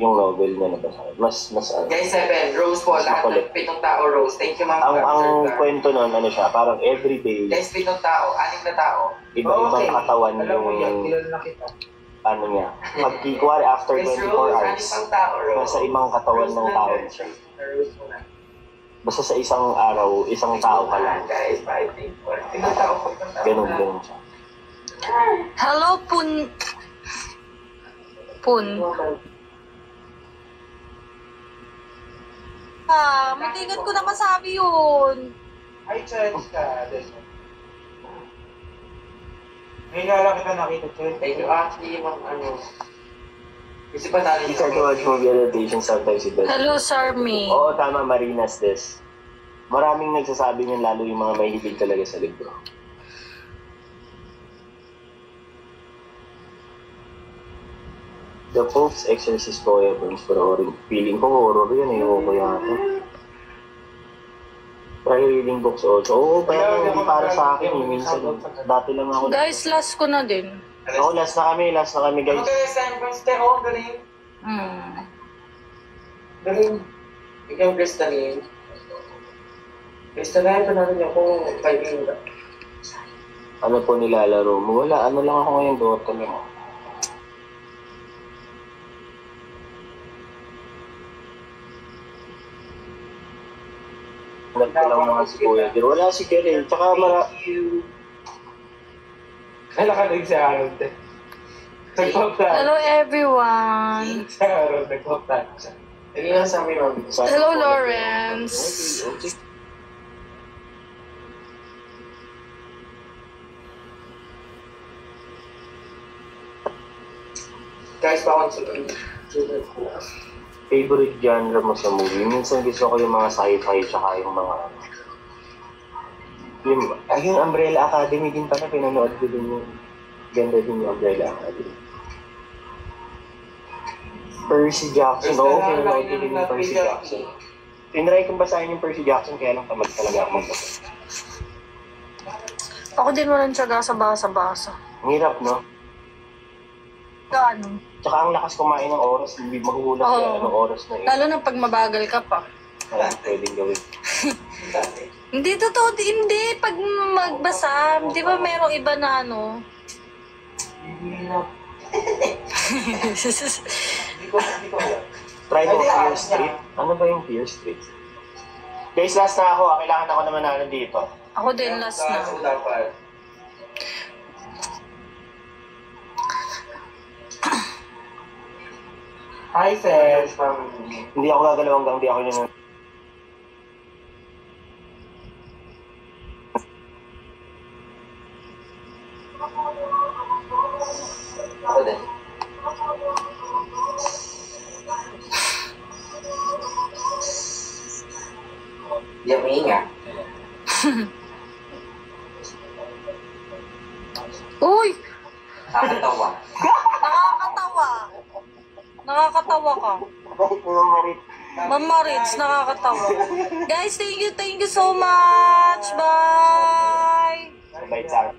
yung novel na nabasa. Mas Guys, 7, Rose po, lahat ng 7 tao, Rose. Thank you, Ma'am. Ang kwento nun, ano siya, parang everyday. Guys, 7 tao, 6 na tao. Iba-ibang katawan Alam mo yan, yung, kilala na kita. ano niya, magkikuwari after 24 hours, nasa ibang katawan ng tao siya. Basta sa isang araw, isang tao ka lang. Ganun siya. Hello, Pun. Matigat ko na masabi yun. Ay, chance ka. Ngayon nga lang kita nakita, chance. Thank you, actually, Ma'am, ano. Kasi pa natin. It's hard to watch movie adaptation sometimes it does. Hello, Sarmi. Oo, tama, Marinas des. Maraming nagsasabi niyan, lalo yung mga mahilig talaga sa libro. The Pope's Exorcist po yung feeling ko horror yun eh, ko yata. Try reading books also. Oo, pero hindi para sa akin eh, minsan. Dati lang ako. Guys, last ko na din. Oo, last na kami guys. Ano kayo, Sandbox? Pero, galing. Galing. Ikaw, Crystalline. Crystalline, panalo niyo kung 5 minutes. Ano po nilalaro mo? Wala, ano lang ako ngayon, Dota lang. Nagpalang mga si Kuya Jir. Wala si Kere. Tsaka Nalakalig sa Harold eh. Hello, everyone. Sa Harold, nagpaptan siya. Hindi nga sa amin, Ma'am. Hello, Lawrence. Guys, bakit sa favorite genre mo sa movie? Minsan gusto ko yung mga sci-fi tsaka yung mga... Yung Umbrella Academy din pala, pinanood ko din yung... Ganda din yung Umbrella Academy. Percy Jackson. Oo, pinanood ko din yung Percy Jackson. Tinry kong basahin yung Percy Jackson, kaya lang tamad talaga ako magbasa. Ako din walang tiyaga sa basa-basa. Ang hirap, no? Gaano? Tsaka ang lakas kumain ng oras, hindi magugulat kaya anong oras na yun. Lalo na pag mabagal ka pa. Kaya pwedeng gawin. Hindi, totoo. Hindi. Pag magbasa, di ba merong iba na ano? Hindi ko alam. Try mo Fear Street. Ano ba yung Fear Street? Guys, last na ako. Kailangan ako naman na dito. Ako din, last na. Hi, Seth. Hindi ako gagalaw hanggang di ako yun. Ako din. Yummy nga. Uy! Nakakatawa. Nakakatawa. Nakakatawa ka. Ma'am Maritz, nakakatawa. Guys, thank you so much. Bye! Bye, Sarah.